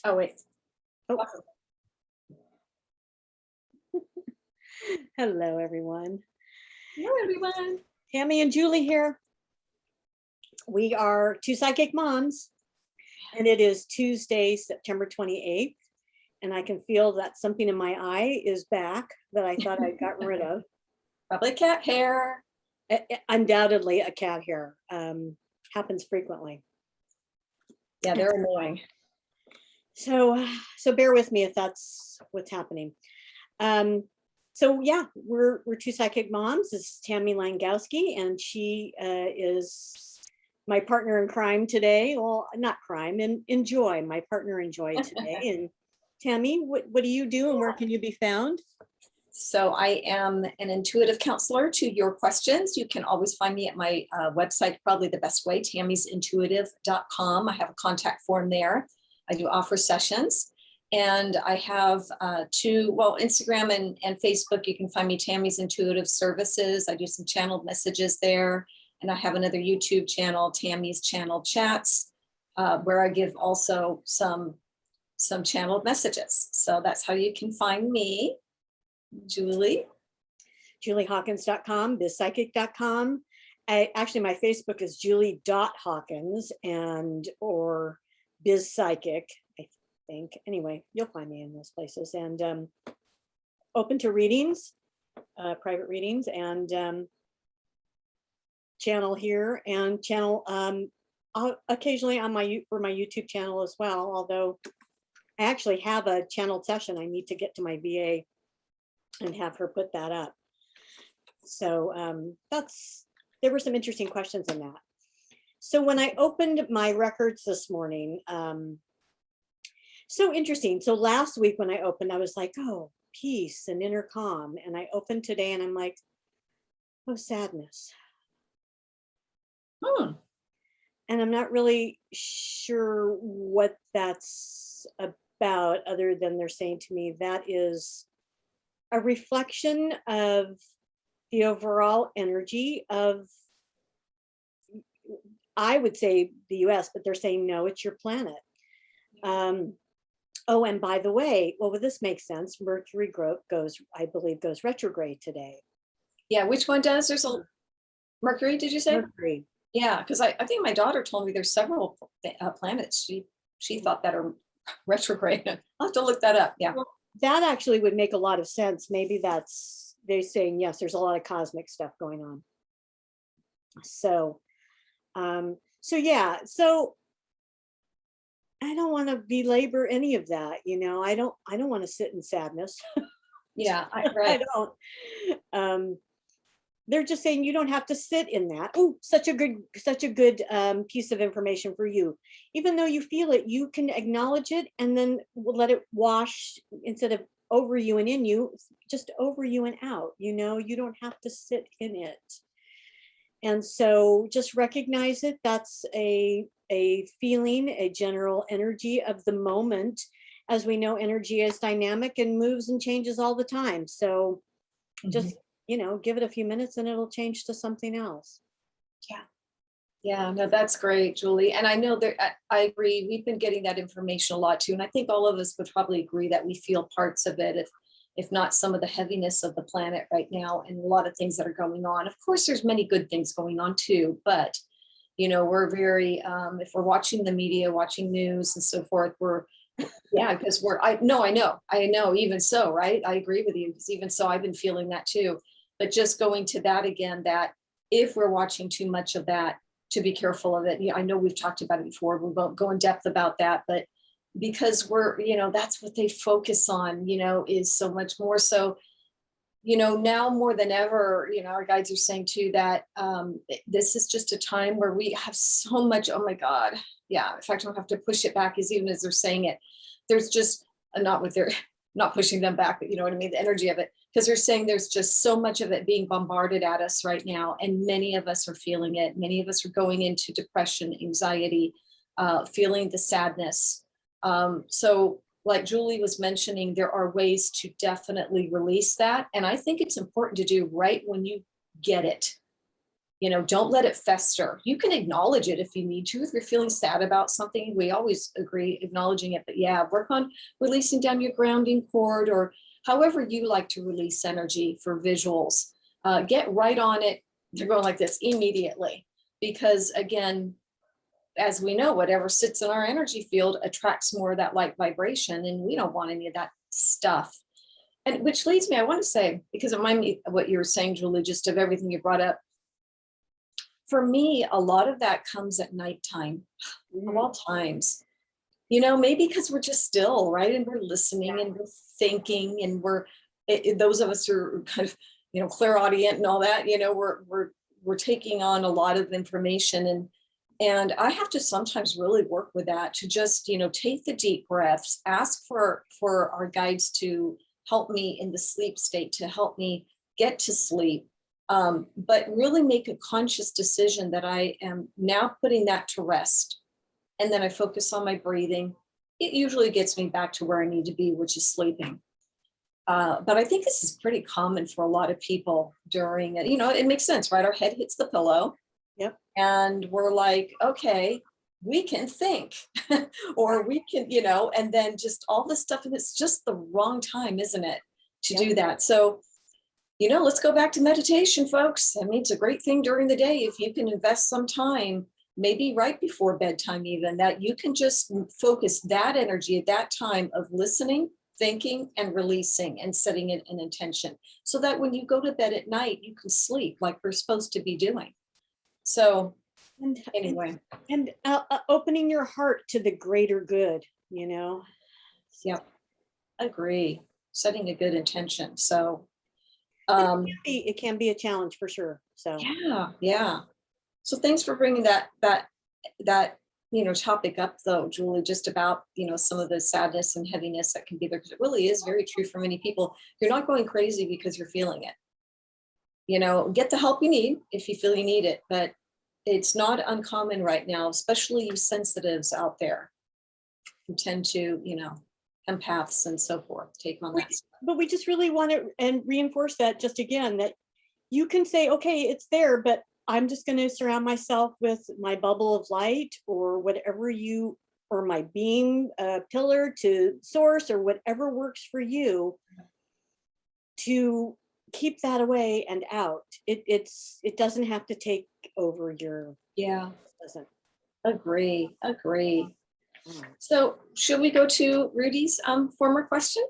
Oh, wait. Oh, hello, everyone. Hello, everyone. Tammy and Julie here. We are two psychic moms, and it is Tuesday, September 28th. And I can feel that something in my eye is back that I thought I'd gotten rid of. Probably cat hair. Undoubtedly a cat hair. Happens frequently. Yeah, they're annoying. So bear with me if that's what's happening. So yeah, we're two psychic moms. This is Tammy Langowski, and she is my partner in crime today. Well, not crime, in joy, my partner in joy today. And Tammy, what do you do and where can you be found? So I am an intuitive counselor to your questions. You can always find me at my website, probably the best way, tammysintuitive.com. I have a contact form there. I do offer sessions. And I have Instagram and Facebook, you can find me Tammy's Intuitive Services. I do some channeled messages there. And I have another YouTube channel, Tammy's Channel Chats, where I give also some channeled messages. So that's how you can find me. Julie? JulieHawkins.com, bizpsychic.com. Actually, my Facebook is julie.hawkins or bizpsychic, I think. Anyway, you'll find me in those places. And open to readings, private readings, and channel here and channel occasionally on for my YouTube channel as well. Although I actually have a channeled session, I need to get to my VA and have her put that up. So there were some interesting questions in that. So when I opened my records this morning, so interesting. So last week when I opened, I was like, oh, peace and inner calm. And I opened today and I'm like, oh, sadness. And I'm not really sure what that's about, other than they're saying to me that is a reflection of the overall energy of, I would say the US, but they're saying, no, it's your planet. Oh, and by the way, well, this makes sense. Mercury goes retrograde today. Yeah, which one does? There's a Mercury, did you say? Mercury. Yeah, because I think my daughter told me there's several planets she thought that are retrograde. I'll have to look that up. Yeah. Well, that actually would make a lot of sense. Maybe they're saying, yes, there's a lot of cosmic stuff going on. So yeah, so I don't want to belabor any of that. I don't want to sit in sadness. Yeah, right. I don't. They're just saying you don't have to sit in that. Oh, such a good piece of information for you. Even though you feel it, you can acknowledge it and then let it wash instead of over you and in you, just over you and out. You don't have to sit in it. And so just recognize it. That's a feeling, a general energy of the moment. As we know, energy is dynamic and moves and changes all the time. So just give it a few minutes and it'll change to something else. Yeah, no, that's great, Julie. And I know that I agree. We've been getting that information a lot too. And I think all of us would probably agree that we feel parts of it, if not some of the heaviness of the planet right now and a lot of things that are going on. Of course, there's many good things going on too, but we're very, if we're watching the media, watching news and so forth, because I know, even so, right? I agree with you, because even so, I've been feeling that too. But just going to that again, that if we're watching too much of that, to be careful of it. I know we've talked about it before. We won't go in depth about that, but because that's what they focus on, is so much more. So, now more than ever, our guides are saying too that this is just a time where we have so much, oh my God. Yeah. In fact, I don't have to push it back even as they're saying it. There's just not pushing them back, but you know what I mean? The energy of it, because they're saying there's just so much of it being bombarded at us right now. And many of us are feeling it. Many of us are going into depression, anxiety, feeling the sadness. So like Julie was mentioning, there are ways to definitely release that. And I think it's important to do right when you get it. Don't let it fester. You can acknowledge it if you need to. If you're feeling sad about something, we always agree acknowledging it. But yeah, work on releasing down your grounding cord, or however you like to release energy for visuals. Get right on it. They're going like this immediately. Because again, as we know, whatever sits in our energy field attracts more of that light vibration, and we don't want any of that stuff. And which leads me, I want to say, because it reminded me of what you were saying, Julie, just of everything you brought up. For me, a lot of that comes at nighttime, of all times. Maybe because we're just still, right? And we're listening and we're thinking, and those of us who are kind of, clairaudient and all that, we're taking on a lot of information, and I have to sometimes really work with that, to just, take the deep breaths, ask for our guides to help me in the sleep state, to help me get to sleep. But really make a conscious decision that I am now putting that to rest. And then I focus on my breathing. It usually gets me back to where I need to be, which is sleeping. But I think this is pretty common for a lot of people during it. It makes sense, right? Our head hits the pillow. Yep. And we're like, okay, we can think, or we can, and then just all this stuff. And it's just the wrong time, isn't it, to do that? So, let's go back to meditation, folks. I mean, it's a great thing during the day if you can invest some time, maybe right before bedtime, even, that you can just focus that energy at that time of listening, thinking, and releasing, and setting it an intention, so that when you go to bed at night, you can sleep like we're supposed to be doing. So anyway. And opening your heart to the greater good, Yeah, agree. Setting a good intention. So it can be a challenge for sure. So yeah. So thanks for bringing that topic up, though, Julie, just about some of the sadness and heaviness that can be there, because it really is very true for many people. You're not going crazy because you're feeling it. Get the help you need if you feel you need it, but it's not uncommon right now, especially you sensitives out there who tend to, empaths and so forth, take on that. But we just really want to and reinforce that just again, that you can say, okay, it's there, but I'm just going to surround myself with my bubble of light, or whatever or my beam pillar to source, or whatever works for you, to keep that away and out. It doesn't have to take over your. Yeah. It doesn't. Agree. So should we go to Rudy's former question?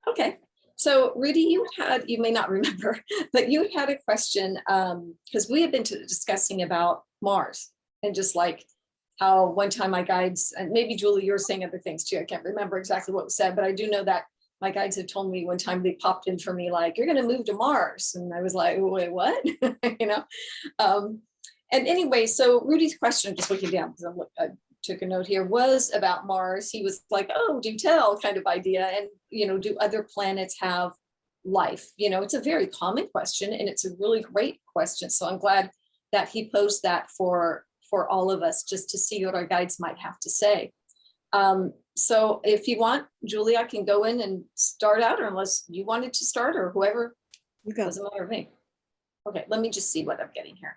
Okay. So Rudy, you may not remember, but you had a question, because we have been discussing about Mars, and just like how one time my guides, and maybe Julie, you were saying other things too. I can't remember exactly what was said, but I do know that my guides had told me one time, they popped in for me like, you're going to move to Mars. And I was like, wait, what? And anyway, so Rudy's question, just looking down, because I took a note here, was about Mars. He was like, oh, do tell kind of idea. And, do other planets have life? It's a very common question, and it's a really great question. So I'm glad that he posed that for all of us, just to see what our guides might have to say. So if you want, Julie, I can go in and start out, or unless you wanted to start, or whoever, You go. doesn't matter to me. Okay, let me just see what I'm getting here.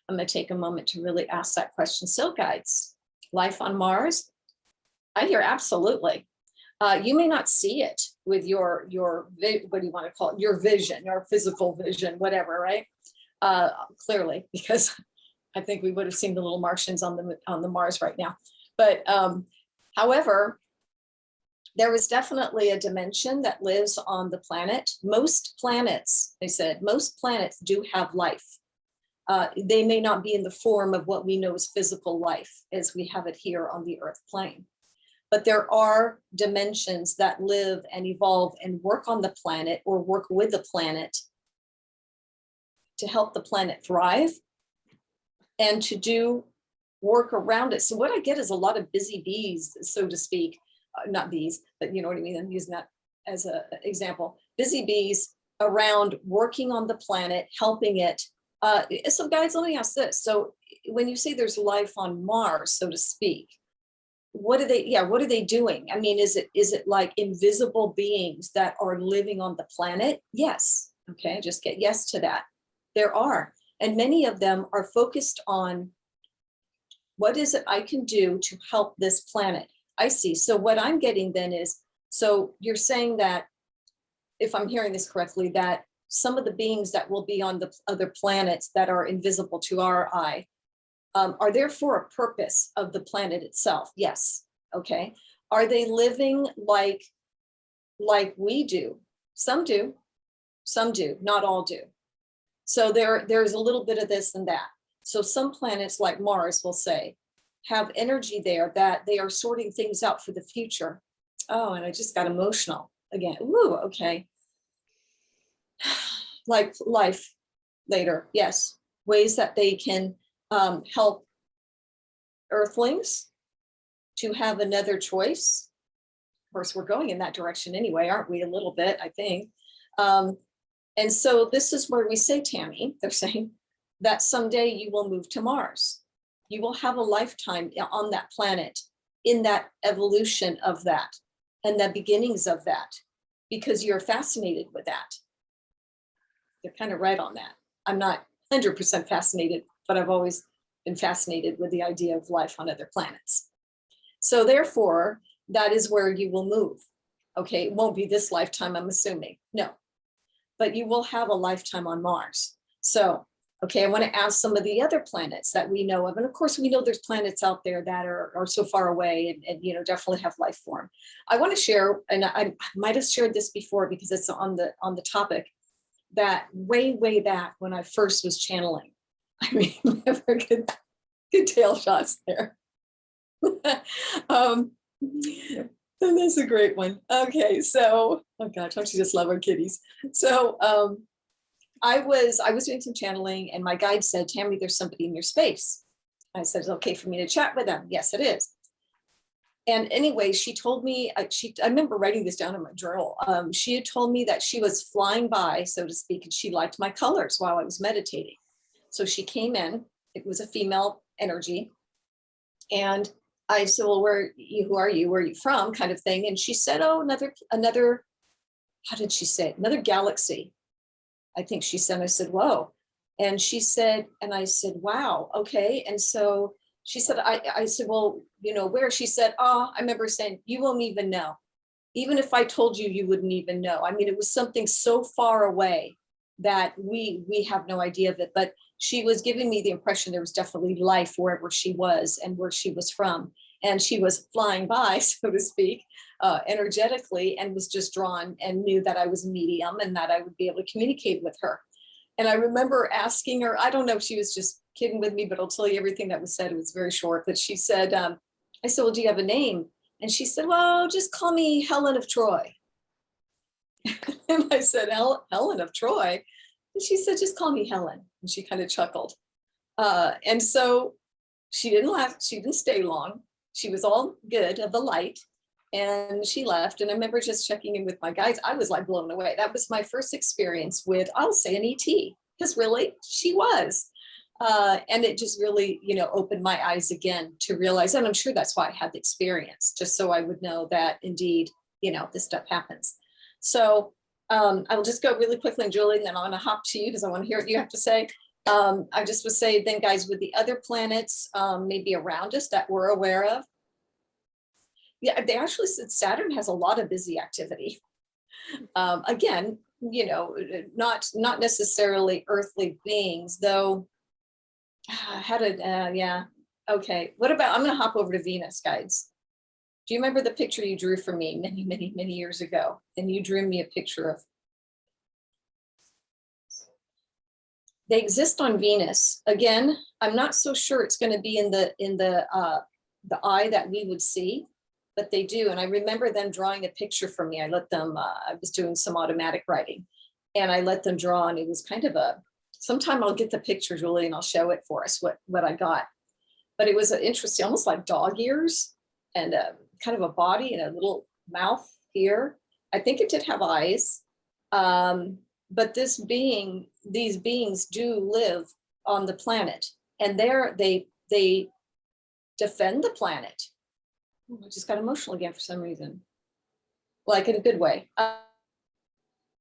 I'm going to take a moment to really ask that question. So guides, life on Mars? I hear absolutely. You may not see it with your what do you want to call it? Your vision, your physical vision, whatever, right? Clearly, because I think we would have seen the little Martians on the Mars right now. But however, there is definitely a dimension that lives on the planet. Most planets, they said, most planets do have life. They may not be in the form of what we know as physical life as we have it here on the Earth plane. But there are dimensions that live and evolve and work on the planet, or work with the planet, to help the planet thrive and to do work around it. So what I get is a lot of busy bees, so to speak. Not bees, but you know what I mean? I'm using that as an example. Busy bees around working on the planet, helping it. So guys, let me ask this. So when you say there's life on Mars, so to speak, what are they doing? I mean, is it like invisible beings that are living on the planet? Yes. Okay, just get yes to that. There are. And many of them are focused on what is it I can do to help this planet? I see. So what I'm getting then is, so you're saying that, if I'm hearing this correctly, that some of the beings that will be on the other planets that are invisible to our eye are there for a purpose of the planet itself. Yes. Okay. Are they living like we do? Some do, not all do. So there's a little bit of this and that. So some planets like Mars, will say, have energy there that they are sorting things out for the future. Oh, and I just got emotional again. Ooh, okay. Like life later, yes. Ways that they can help Earthlings to have another choice. Of course, we're going in that direction anyway, aren't we? A little bit, I think. And so this is where we say, Tammy, they're saying that someday you will move to Mars. You will have a lifetime on that planet, in that evolution of that and the beginnings of that, because you're fascinated with that. They're kind of right on that. I'm not 100% fascinated, but I've always been fascinated with the idea of life on other planets. So therefore, that is where you will move. Okay, it won't be this lifetime, I'm assuming. No, but you will have a lifetime on Mars. So, okay, I want to ask some of the other planets that we know of. And of course, we know there's planets out there that are so far away and you know, definitely have life form. I want to share, and I might have shared this before because it's on the topic, that way back when I first was channeling. I mean, never good tail shots there. And that's a great one. Okay, so, oh gosh, don't you just love our kitties? So I was doing some channeling and my guide said, Tammy, there's somebody in your space. I said, it's okay for me to chat with them. Yes, it is. And anyway, she told me, I remember writing this down in my journal. She had told me that she was flying by, so to speak, and she liked my colors while I was meditating. So she came in, it was a female energy. And I said, well, who are you? Where are you from? Kind of thing. And she said, oh, another, how did she say it? Another galaxy. I think she said, I said, whoa. And she said, and I said, wow, okay. And so she said, I said, well, you know, where? She said, oh, I remember saying, you won't even know. Even if I told you, you wouldn't even know. I mean, it was something so far away that we have no idea of it. But she was giving me the impression there was definitely life wherever she was and where she was from. And she was flying by, so to speak, energetically, and was just drawn and knew that I was a medium and that I would be able to communicate with her. And I remember asking her, I don't know if she was just kidding with me, but I'll tell you everything that was said. It was very short, but she said, I said, well, do you have a name? And she said, well, just call me Helen of Troy. And I said, Helen of Troy? And she said, just call me Helen. And she kind of chuckled. And so she didn't laugh. She didn't stay long. She was all good of the light. And she left. And I remember just checking in with my guides. I was like blown away. That was my first experience with, I'll say, an ET, because really she was. And it just really, you know, opened my eyes again to realize, and I'm sure that's why I had the experience, just so I would know that indeed, you know, this stuff happens. So I will just go really quickly, and Julie, and then I'm going to hop to you because I want to hear what you have to say. I just would say then, guys, with the other planets maybe around us that we're aware of, yeah, they actually said Saturn has a lot of busy activity. Again, you know, not necessarily earthly beings, though. Yeah, okay. What about, I'm going to hop over to Venus, guys. Do you remember the picture you drew for me many years ago? And you drew me a picture of, they exist on Venus. Again, I'm not so sure it's going to be in the eye that we would see, but they do. And I remember them drawing a picture for me. I let them, I was doing some automatic writing and I let them draw, and it was kind of sometime I'll get the picture, Julie, and I'll show it for us, what I got. But it was an interesting, almost like dog ears and kind of a body and a little mouth here. I think it did have eyes. But these beings do live on the planet, and they defend the planet. I just got emotional again for some reason, like in a good way.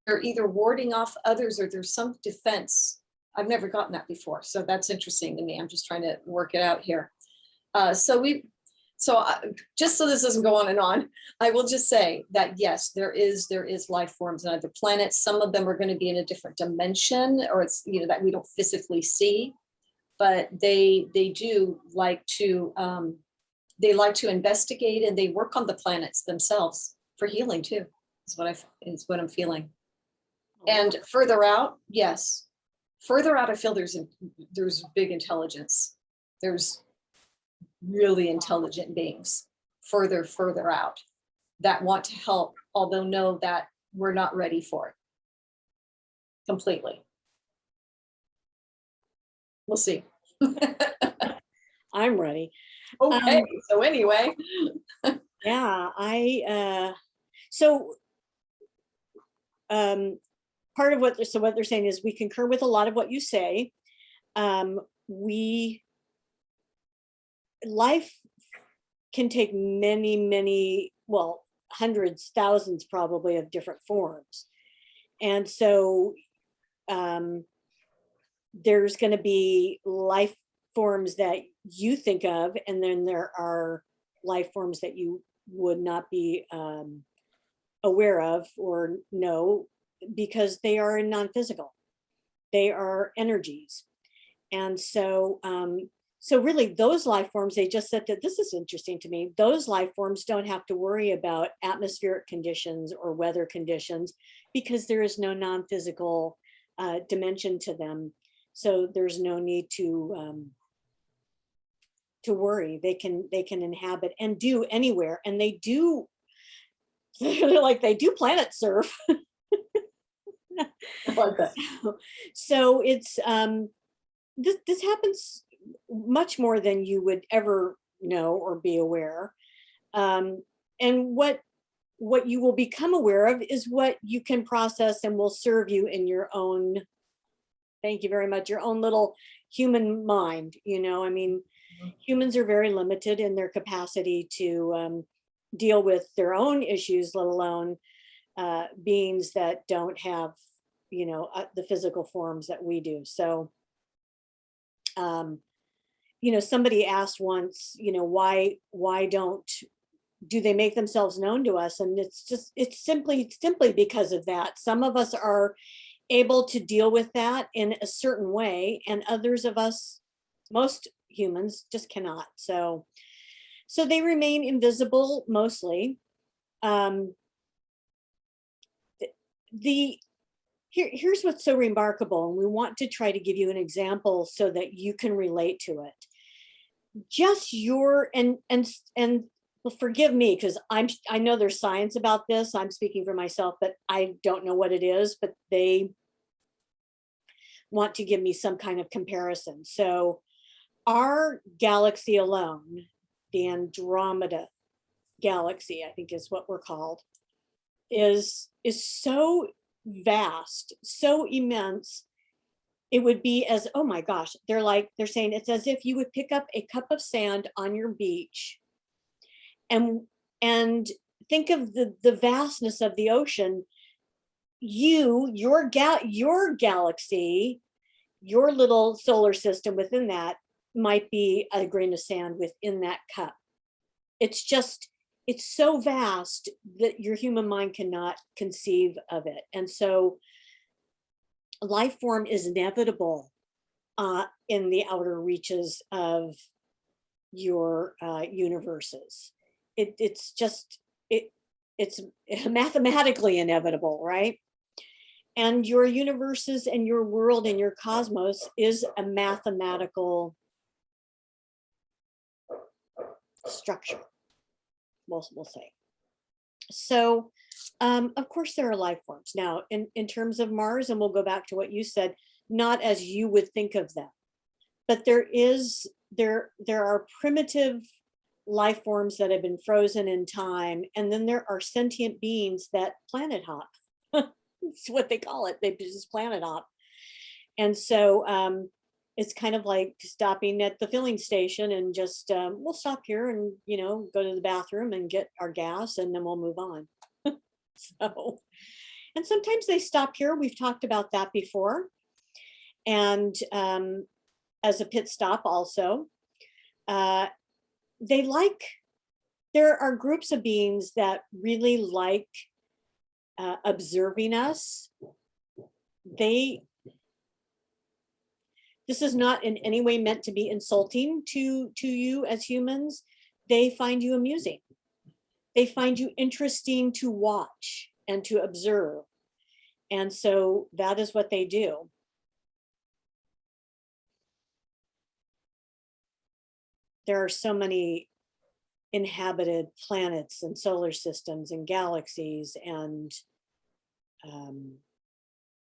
They're either warding off others or there's some defense I've never gotten that before. So that's interesting to me. I'm just trying to work it out here. Just so this doesn't go on and on, I will just say that yes, there is life forms on other planets. Some of them are going to be in a different dimension, or it's, you know, that we don't physically see, but they do like to investigate, and they work on the planets themselves for healing too. Is what I'm feeling. And further out, yes, further out, I feel there's big intelligence. There's really intelligent beings further out that want to help, although know that we're not ready for it completely. We'll see. I'm ready. Okay, so anyway. Yeah, part of what they're saying is we concur with a lot of what you say. Life can take many, well, hundreds, thousands probably of different forms. And so there's going to be life forms that you think of, and then there are life forms that you would not be aware of or know, because they are non-physical. They are energies. And so really those life forms, they just said that, this is interesting to me, those life forms don't have to worry about atmospheric conditions or weather conditions, because there is no non-physical dimension to them. So there's no need to worry. They can inhabit and do anywhere. And they do, they do planet surf. I like that. So it's this happens much more than you would ever know or be aware. And what you will become aware of is what you can process and will serve you in your own, thank you very much, your own little human mind. You know, I mean, humans are very limited in their capacity to deal with their own issues, let alone beings that don't have, you know, the physical forms that we do. So, you know, somebody asked once, you know, why do they make themselves known to us? And it's simply because of that. Some of us are able to deal with that in a certain way, and others of us, most humans, just cannot. So they remain invisible mostly. Here's what's so remarkable, and we want to try to give you an example so that you can relate to it. Just your and well, forgive me, because I know there's science about this. I'm speaking for myself, but I don't know what it is, but they want to give me some kind of comparison. So our galaxy alone, the Andromeda galaxy, I think is what we're called, is so vast, so immense. It would be as, oh my gosh, they're saying it's as if you would pick up a cup of sand on your beach and think of the vastness of the ocean. Your galaxy, your little solar system within that might be a grain of sand within that cup. It's so vast that your human mind cannot conceive of it. And so life form is inevitable in the outer reaches of your universes. It's mathematically inevitable, right? And your universes and your world and your cosmos is a mathematical structure, we'll say. So of course there are life forms. Now in terms of Mars, and we'll go back to what you said, not as you would think of them, but there are primitive life forms that have been frozen in time, and then there are sentient beings that planet hop. That's what they call it. They just planet hop. And so it's kind of like stopping at the filling station and just we'll stop here and, you know, go to the bathroom and get our gas, and then we'll move on. So, and sometimes they stop here. We've talked about that before. And as a pit stop also, they like, there are groups of beings that really like observing us. This is not in any way meant to be insulting to you as humans. They find you amusing. They find you interesting to watch and to observe. And so that is what they do. There are so many inhabited planets and solar systems and galaxies, and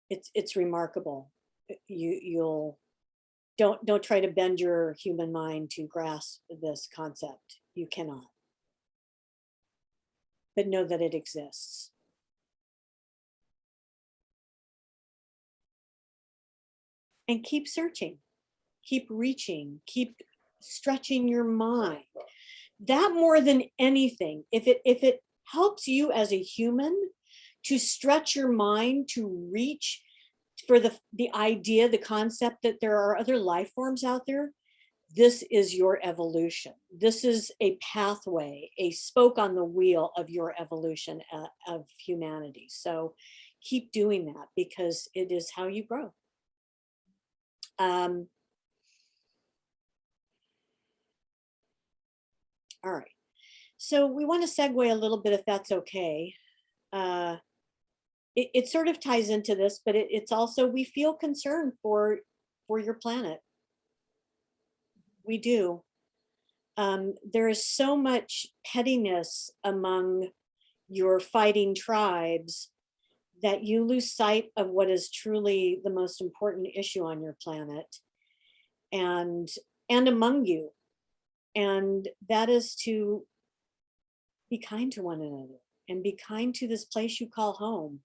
it's remarkable. You'll don't try to bend your human mind to grasp this concept. You cannot. But know that it exists. And keep searching, keep reaching, keep stretching your mind. That more than anything, if it helps you as a human to stretch your mind, to reach for the idea, the concept that there are other life forms out there, this is your evolution. This is a pathway, a spoke on the wheel of your evolution of humanity. So keep doing that, because it is how you grow. All right, so we want to segue a little bit, if that's okay. It sort of ties into this, but it's also, we feel concern for your planet. We do. There is so much pettiness among your fighting tribes that you lose sight of what is truly the most important issue on your planet and among you. And that is to be kind to one another and be kind to this place you call home.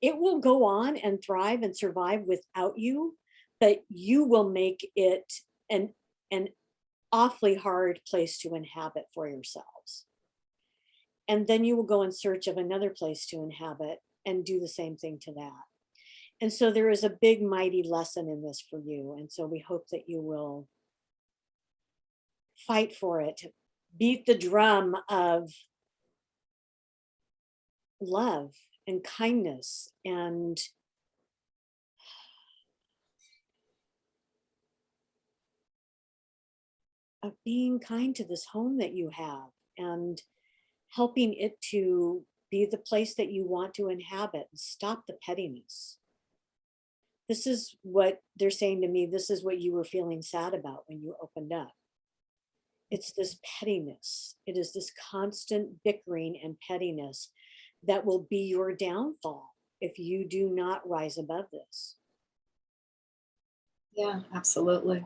It will go on and thrive and survive without you, but you will make it an awfully hard place to inhabit for yourselves. And then you will go in search of another place to inhabit and do the same thing to that. And so there is a big, mighty lesson in this for you. And so we hope that you will fight for it, beat the drum of love and kindness and of being kind to this home that you have and helping it to be the place that you want to inhabit, and stop the pettiness. This is what they're saying to me. This is what you were feeling sad about when you opened up. It's this pettiness. It is this constant bickering and pettiness that will be your downfall if you do not rise above this. Yeah, absolutely.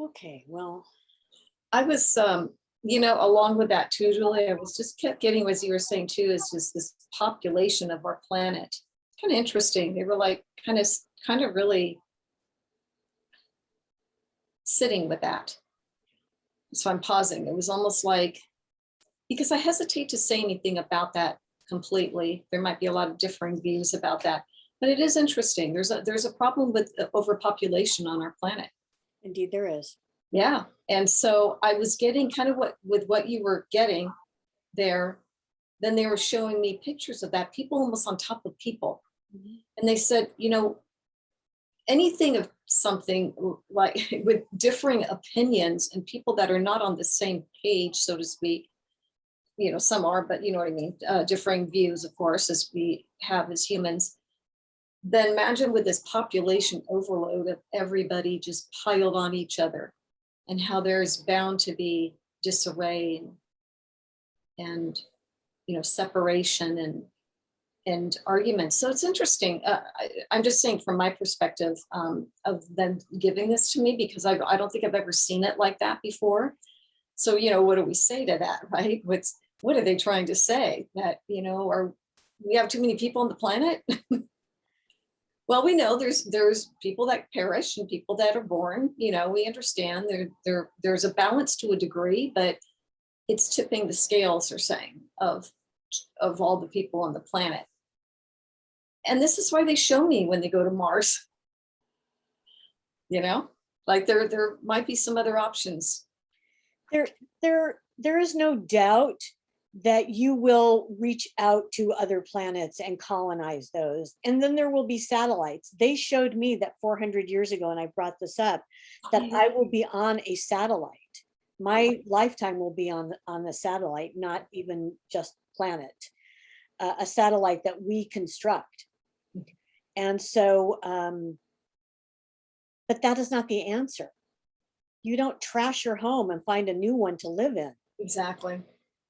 Okay, well. I was, along with that too, Julie, I was just kept getting, as you were saying too, is just this population of our planet. Kind of interesting. They were like kind of really sitting with that. So I'm pausing. It was almost like, because I hesitate to say anything about that completely. There might be a lot of differing views about that, but it is interesting. There's a problem with overpopulation on our planet. Indeed, there is. Yeah. And so I was getting kind of what you were getting there. Then they were showing me pictures of that, people almost on top of people. Mm-hmm. And they said, anything of something like with differing opinions and people that are not on the same page, so to speak, some are, but you know what I mean, differing views, of course, as we have as humans. Then imagine with this population overload of everybody just piled on each other, and how there's bound to be disarray and separation and arguments. So it's interesting. I'm just saying from my perspective of them giving this to me, because I don't think I've ever seen it like that before. So, what do we say to that, right? What are they trying to say? That, are we have too many people on the planet? Well, we know there's people that perish and people that are born. We understand there's a balance to a degree, but it's tipping the scales, they're saying, of all the people on the planet. And this is why they show me when they go to Mars. you know, like there might be some other options. There is no doubt that you will reach out to other planets and colonize those. And then there will be satellites. They showed me that 400 years ago, and I brought this up, that I will be on a satellite. My lifetime will be on the satellite, not even just planet, a satellite that we construct. And so, but that is not the answer. You don't trash your home and find a new one to live in. Exactly.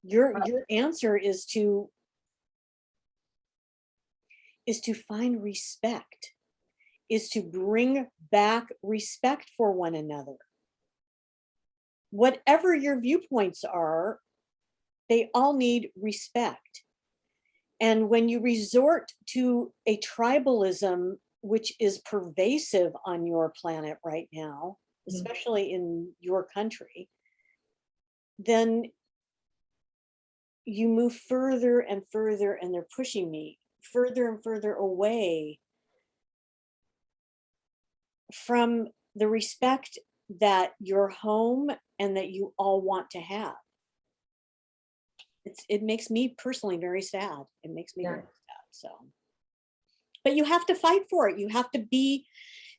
Your answer is to find respect, is to bring back respect for one another. Whatever your viewpoints are, they all need respect. And when you resort to a tribalism, which is pervasive on your planet right now, especially in your country, then you move further and further, and they're pushing me further and further away from the respect that your home and that you all want to have. It makes me personally very sad. It makes me very sad. So, but you have to fight for it. You have to be,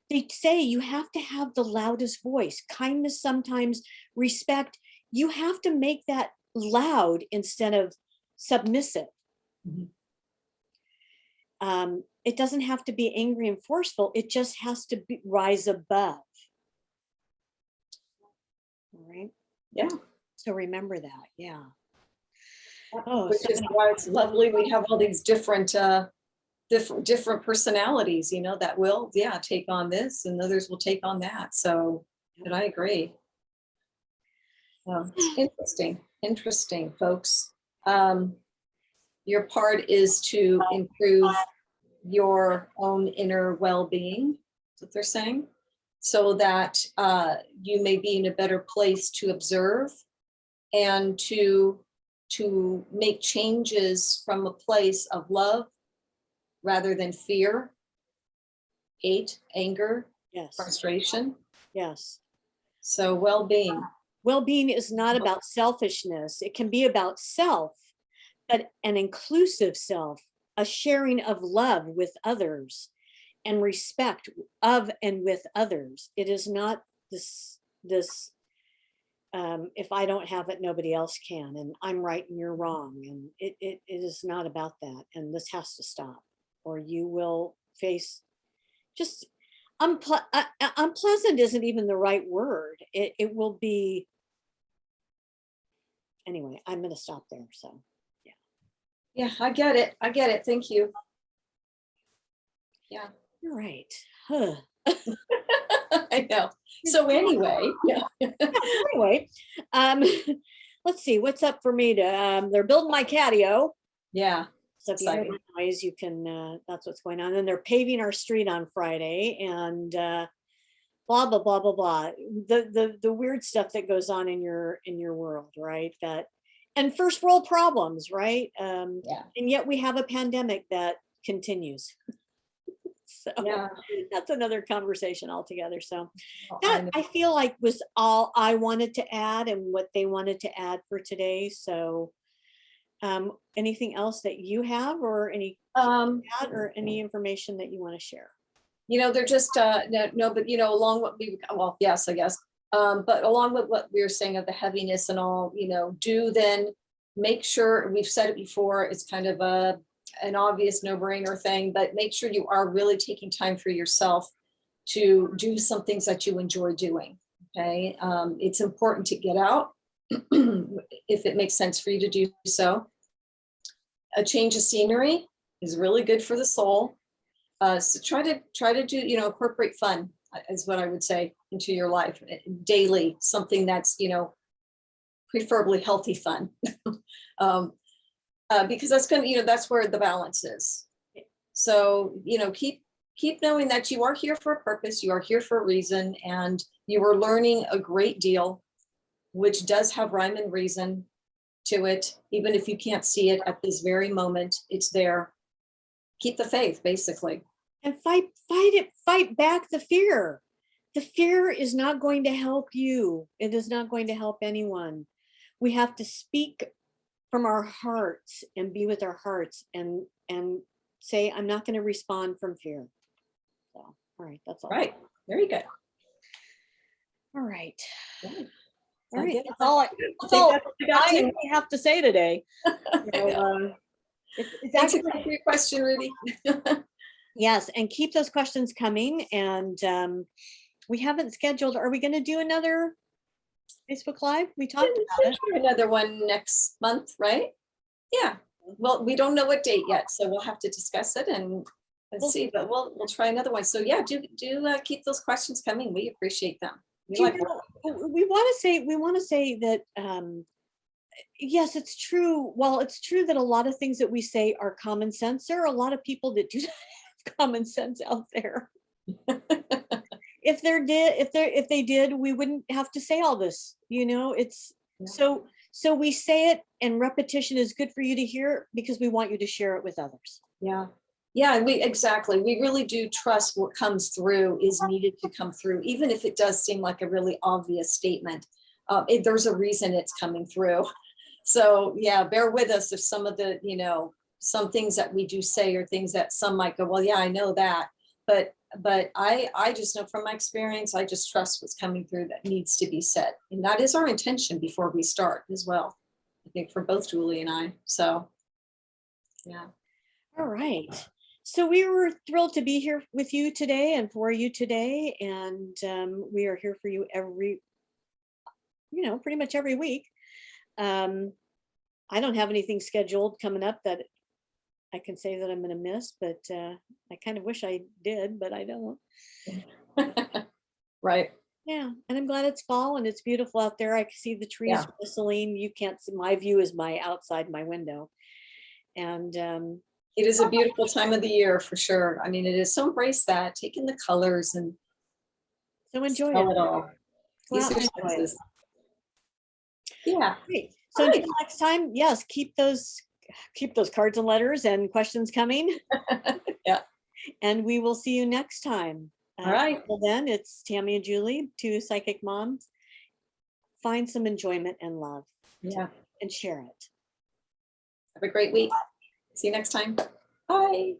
they say you have to have the loudest voice. Kindness sometimes, respect, you have to make that loud instead of submissive. It doesn't have to be angry and forceful. It just has to rise above. All right. Yeah. So remember that. Yeah. Which is why it's lovely. We have all these different different personalities, you know, that will, take on this, and others will take on that. So, and I agree. Interesting, folks. Your part is to improve your own inner well-being. That's what they're saying, so that you may be in a better place to observe and to make changes from a place of love rather than fear, hate, anger, frustration. Yes. So well-being. Well-being is not about selfishness. It can be about self, but an inclusive self, a sharing of love with others and respect of and with others. It is not this if I don't have it, nobody else can, and I'm right and you're wrong. And it is not about that. And this has to stop, or you will face just unpleasant isn't even the right word. It will be, anyway, I'm going to stop there. So, yeah. Yeah, I get it. Thank you. Yeah. You're right. Huh. I know. So anyway, anyway, let's see what's up for me to, they're building my catio. Yeah. So if you hear the noise, you can, that's what's going on. And they're paving our street on Friday, and blah, blah, blah, blah, blah. The weird stuff that goes on in your world, right? That, and first world problems, right? And yet we have a pandemic that continues. So that's another conversation altogether. So that I feel like was all I wanted to add and what they wanted to add for today. So anything else that you have, or any or any information that you want to share? You know, they're just no, but you know, along what we, well, yes, I guess, but along with what we were saying of the heaviness and all, you know, do then make sure, we've said it before, it's kind of an obvious no-brainer thing, but make sure you are really taking time for yourself to do some things that you enjoy doing. Okay. It's important to get out if it makes sense for you to do so. A change of scenery is really good for the soul. So try to do, you know, incorporate fun is what I would say into your life daily, something that's, you know, preferably healthy fun. Because that's going to, you know, that's where the balance is. So, you know, keep knowing that you are here for a purpose, you are here for a reason, and you are learning a great deal, which does have rhyme and reason to it. Even if you can't see it at this very moment, it's there. Keep the faith, basically. And fight back the fear. The fear is not going to help you. It is not going to help anyone. We have to speak from our hearts and be with our hearts and say, I'm not going to respond from fear. So, all right, that's all. Right. Very good. All right. Right. All right. Okay. That's all I that's think all that's what we got I to. have to say today. I So, know. it's Thanks actually, for your question, Rudy. yes, and keep those questions coming. And we haven't scheduled, are we going to do another Facebook Live? We talked about it. Another one next month, right? Yeah. Well, we don't know what date yet, so we'll have to discuss it and see, but we'll try another one. So yeah, do keep those questions coming. We appreciate them. We Do you like know, we want to say that yes, it's true. Well, it's true that a lot of things that we say are common sense. There are a lot of people that do not have common sense out there. If they did, we wouldn't have to say all this. You know, it's Yeah. so we say it, and repetition is good for you to hear because we want you to share it with others. Yeah. Yeah, and we really do trust what comes through is needed to come through, even if it does seem like a really obvious statement. There's a reason it's coming through. So yeah, bear with us if some of the, some things that we do say are things that some might go, well, yeah, I know that. But I just know from my experience, I just trust what's coming through that needs to be said. And that is our intention before we start as well. I think for both Julie and I. So yeah. All right. So we were thrilled to be here with you today and for you today. And we are here for you pretty much every week. I don't have anything scheduled coming up that I can say that I'm going to miss, but I kind of wish I did, but I don't. Right. Yeah. And I'm glad it's fall and it's beautiful out there. I can see the trees Yeah. whistling. You can't see, my view is outside my window. And it is a beautiful time of the year for sure. I mean, it is. So embrace that, take in the colors and so enjoy smell it. it all. Go Use out your and enjoy it. senses. Yeah. Great. So All right. until next time, yes, keep those cards and letters and questions coming. Yeah. And we will see you next time. All right. Well, then it's Tammy and Julie, two psychic moms. Find some enjoyment and love. Yeah. And share it. Have a great week. See you next time. Bye.